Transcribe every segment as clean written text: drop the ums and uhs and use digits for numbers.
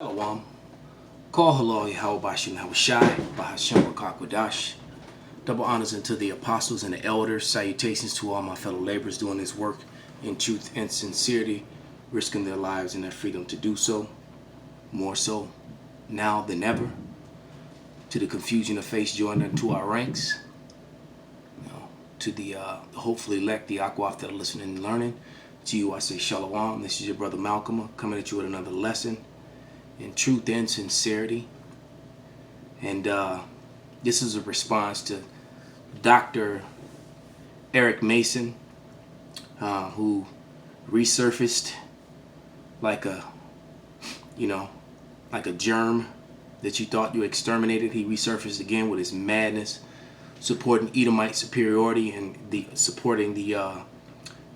Shalom. Call hello, Yahweh Shai, Bahashem Rakakwadash. Double honors unto the apostles and the elders. Salutations to all my fellow laborers doing this work in truth and sincerity, risking their lives and their freedom to do so. More so now than ever. To the confusion of faith joined into our ranks. To the hopefully elect, the Akwaf that are listening and learning. To you I say Shalom. This is your brother Malcolm coming at you with another lesson in truth and sincerity. And this is a response to Dr. Eric Mason, who resurfaced like a germ that you thought you exterminated. He resurfaced again with his madness, supporting Edomite superiority and supporting the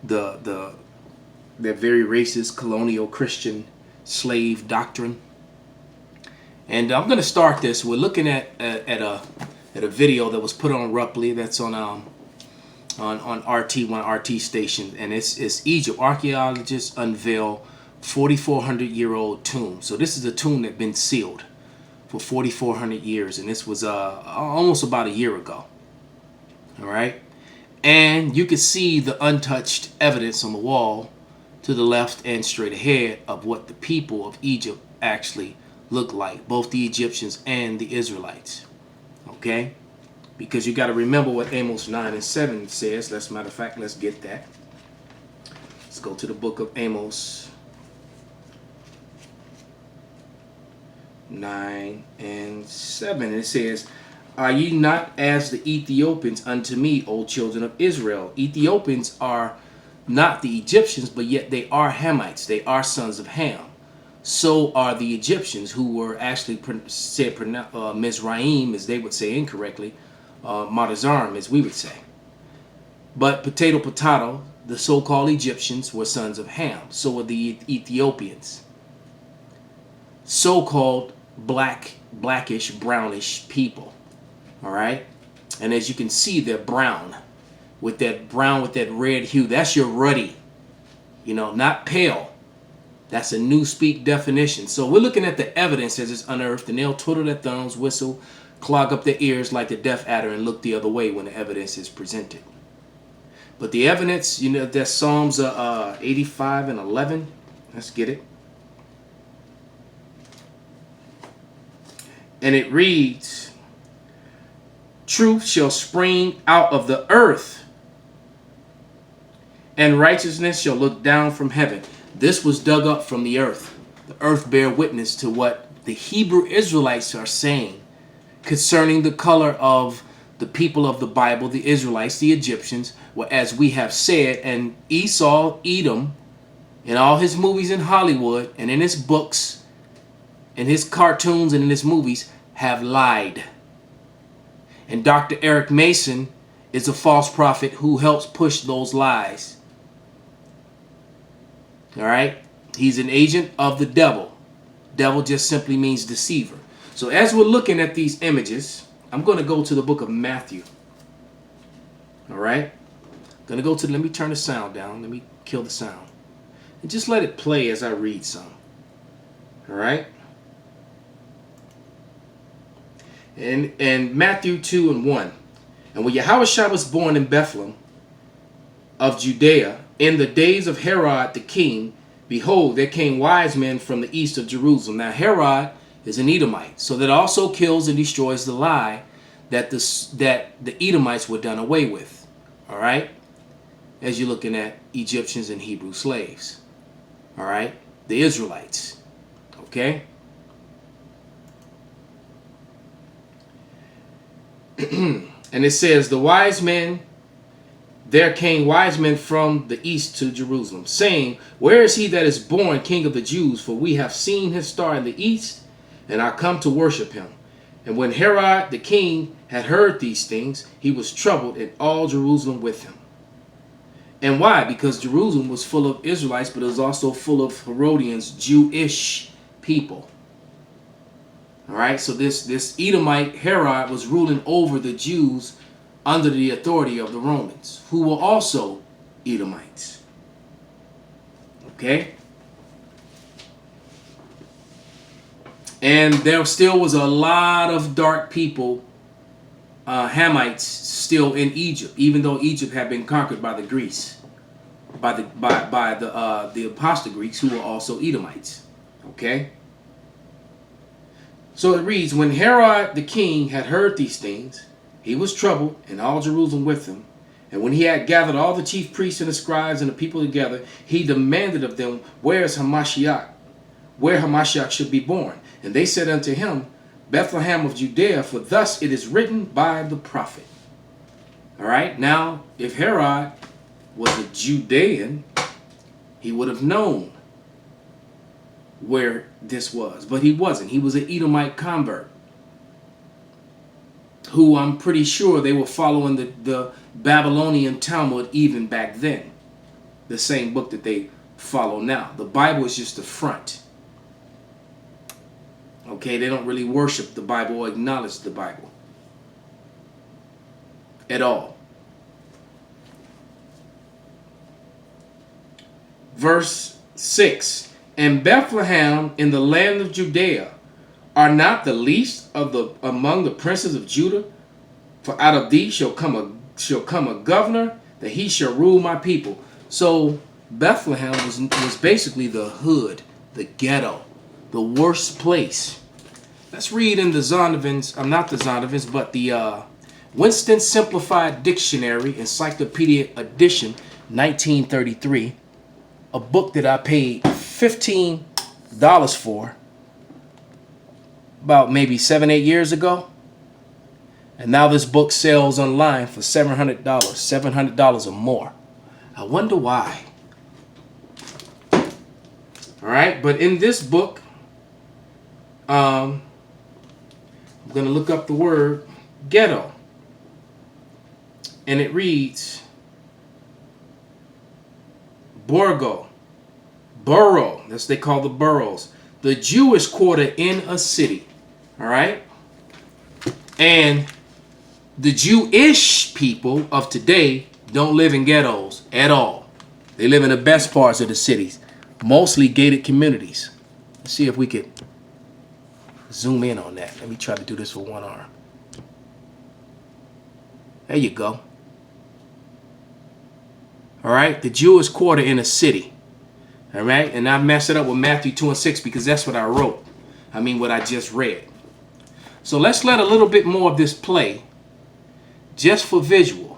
very racist colonial Christian slave doctrine. And I'm going to start this. We're looking at a video that was put on Rupley. That's on RT, one RT station, and it's Egypt. Archaeologists unveil 4,400-year-old tomb. So this is a tomb that's been sealed for 4,400 years, and this was almost about a year ago. All right, and you can see the untouched evidence on the wall to the left and straight ahead of what the people of Egypt actually look like, both the Egyptians and the Israelites. Okay, because you got to remember what Amos 9 and 7 says. Matter of fact, let's get that. Let's go to the book of Amos 9 and 7. It says, "Are ye not as the Ethiopians unto me, O children of Israel?" Ethiopians are not the Egyptians, but yet they are Hamites. They are sons of Ham. So are the Egyptians, who were actually said Mizraim, as they would say incorrectly, Madazarim, as we would say. But potato, the so-called Egyptians were sons of Ham. So were the Ethiopians. So-called blackish, brownish people. All right, and as you can see, they're brown with that red hue. That's your ruddy, not pale. That's a Newspeak definition. So we're looking at the evidence as it's unearthed, and they'll twiddle their thumbs, whistle, clog up their ears like the deaf adder, and look the other way when the evidence is presented. But the evidence, that's Psalms 85 and 11. Let's get it. And it reads, "Truth shall spring out of the earth, and righteousness shall look down from heaven." This was dug up from the earth. The earth bear witness to what the Hebrew Israelites are saying concerning the color of the people of the Bible, the Israelites, the Egyptians. Well, as we have said, and Esau, Edom, in all his movies in Hollywood and in his books, in his cartoons and in his movies, have lied. And Dr. Eric Mason is a false prophet who helps push those lies. All right? He's an agent of the devil. Devil just simply means deceiver. So as we're looking at these images, I'm going to go to the book of Matthew. All right? Let me turn the sound down. Let me kill the sound. And just let it play as I read some. All right? And Matthew 2 and 1. "And when Yahushua was born in Bethlehem of Judea, in the days of Herod the king, behold, there came wise men from the east of Jerusalem." Now Herod is an Edomite, so that also kills and destroys the lie that the Edomites were done away with. All right? As you're looking at Egyptians and Hebrew slaves. All right? The Israelites. Okay? And it says, there came wise men from the east to Jerusalem, saying, "Where is he that is born King of the Jews? For we have seen his star in the east, and are come to worship him." And when Herod the king had heard these things, he was troubled, and all Jerusalem with him. And why? Because Jerusalem was full of Israelites, but it was also full of Herodians, Jewish people. All right, so this Edomite Herod was ruling over the Jews under the authority of the Romans, who were also Edomites. Okay? And there still was a lot of dark people, Hamites, still in Egypt, even though Egypt had been conquered by the Greeks, by the apostate Greeks, who were also Edomites. Okay. So it reads, when Herod the king had heard these things, he was troubled, and all Jerusalem with him. And when he had gathered all the chief priests and the scribes and the people together, he demanded of them, where Hamashiach should be born. And they said unto him, Bethlehem of Judea, for thus it is written by the prophet. All right, now, if Herod was a Judean, he would have known where this was. But he wasn't. He was an Edomite convert, who I'm pretty sure they were following the Babylonian Talmud even back then. The same book that they follow now. The Bible is just the front. Okay, they don't really worship the Bible or acknowledge the Bible at all. Verse 6, and Bethlehem in the land of Judea are not the least among the princes of Judah, for out of thee shall come a governor, that he shall rule my people. So Bethlehem was basically the hood, the ghetto, the worst place. Let's read in the Zondervan's, not the Zondervan's, but the Winston Simplified Dictionary, Encyclopedia Edition, 1933, a book that I paid $15 for about maybe 7-8 years ago. And now this book sells online for $700 or more. I wonder why. All right, but in this book, I'm going to look up the word ghetto. And it reads borough. That's what they call the boroughs. The Jewish quarter in a city. All right? And the Jewish people of today don't live in ghettos at all. They live in the best parts of the cities, mostly gated communities. Let's see if we could zoom in on that. Let me try to do this with one arm. There you go. All right, the Jewish quarter in a city. All right, and I messed it up with Matthew 2 and 6 because that's what I wrote. What I just read. So let's let a little bit more of this play just for visual.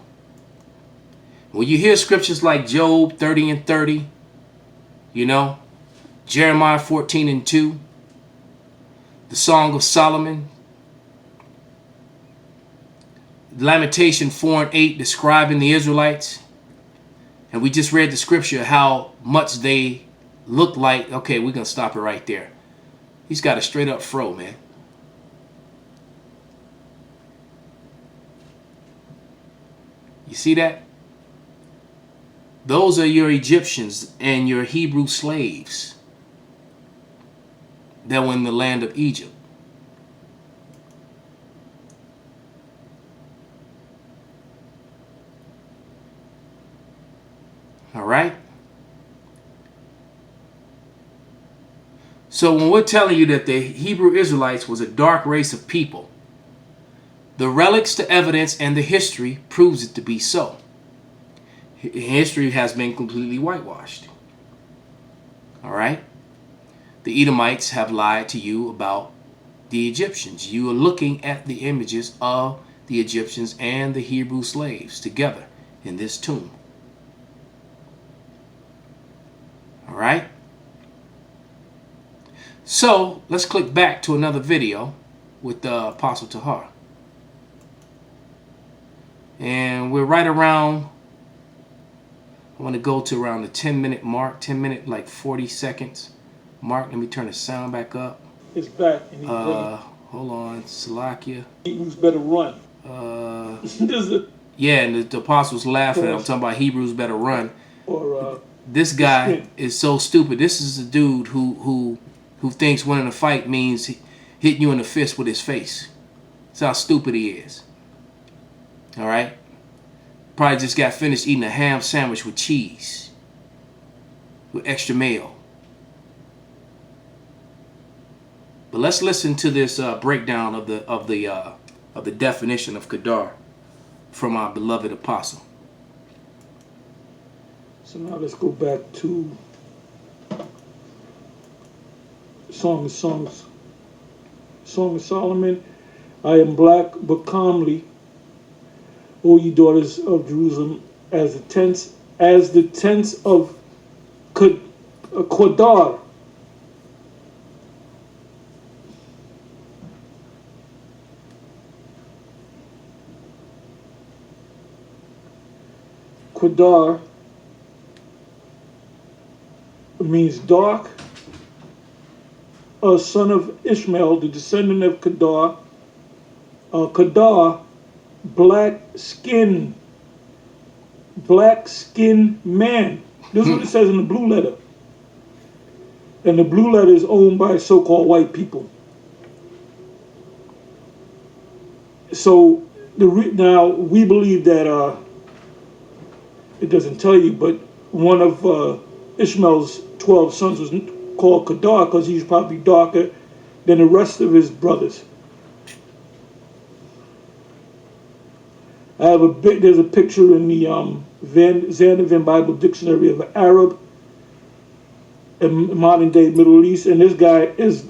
When you hear scriptures like Job 30 and 30, Jeremiah 14 and 2, the Song of Solomon, Lamentation 4 and 8 describing the Israelites, and we just read the scripture how much they look like. Okay, we're going to stop it right there. He's got a straight up fro, man. You see that? Those are your Egyptians and your Hebrew slaves that were in the land of Egypt. All right? So when we're telling you that the Hebrew Israelites was a dark race of people, the relics, the evidence, and the history proves it to be so. History has been completely whitewashed. All right? The Edomites have lied to you about the Egyptians. You are looking at the images of the Egyptians and the Hebrew slaves together in this tomb. All right? So let's click back to another video with the Apostle Tahar. And we're right around, I want to go to around the 10-minute mark, 10 minute, like 40 seconds mark. Let me turn the sound back up. It's back. And he's hold on, Salakia. Hebrews better run. Yeah, and the apostles laughing. I'm talking about Hebrews better run. This guy is so stupid. This is a dude who thinks winning a fight means hitting you in the fist with his face. That's how stupid he is. All right? Probably just got finished eating a ham sandwich with cheese. With extra mayo. But let's listen to this breakdown of the definition of Kedar from our beloved apostle. So now let's go back to Song of Solomon. I am black but calmly, O ye daughters of Jerusalem, as the tents of Kedar. Kedar means dark. A son of Ishmael, the descendant of Kedar. Kedar, black skin man. This is what it says in the blue letter. And the blue letter is owned by so-called white people. So now we believe that it doesn't tell you, but one of Ishmael's 12 sons was called Kedar because he's probably darker than the rest of his brothers. There's a picture in the Zandervan Bible Dictionary of an Arab in modern day Middle East, and this guy is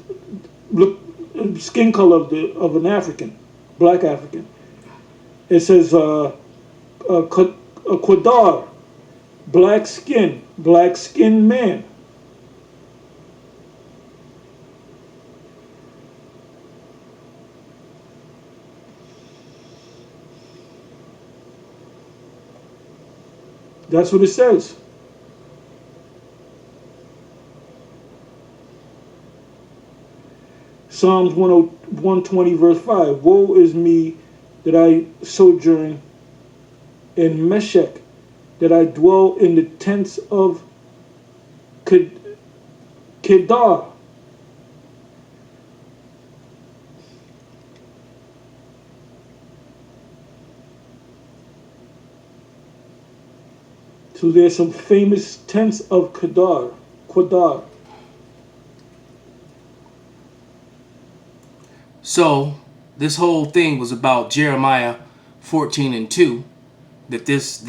skin color of an African, black African. It says Kedar, black skin man. That's what it says. Psalms 120 verse 5. Woe is me that I sojourn in Meshech, that I dwell in the tents of Kedar. So there's some famous tents of Kedar. So this whole thing was about Jeremiah 14:2, that this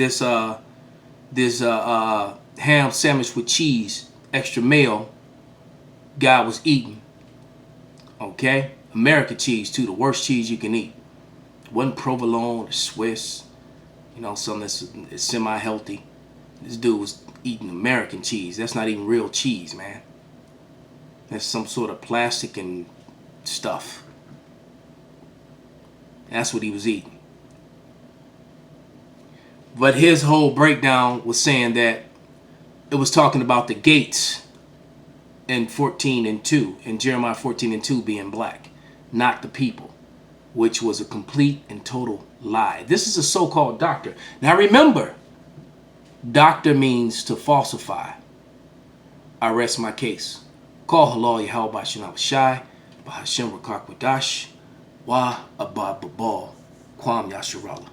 ham sandwich with cheese, extra mayo, guy was eating. Okay, American cheese too, the worst cheese you can eat. It wasn't provolone or Swiss, something that's semi-healthy. This dude was eating American cheese. That's not even real cheese, man. That's some sort of plastic and stuff. That's what he was eating. But his whole breakdown was saying that it was talking about the gates in 14:2, in Jeremiah 14:2 being black, not the people, which was a complete and total lie. This is a so-called doctor. Now remember, doctor means to falsify. I rest my case. Call halal Yahweh Bashin Shai, Bahashem Rakak Wadash, Wa Abba Babal, Kwam Yasharallah.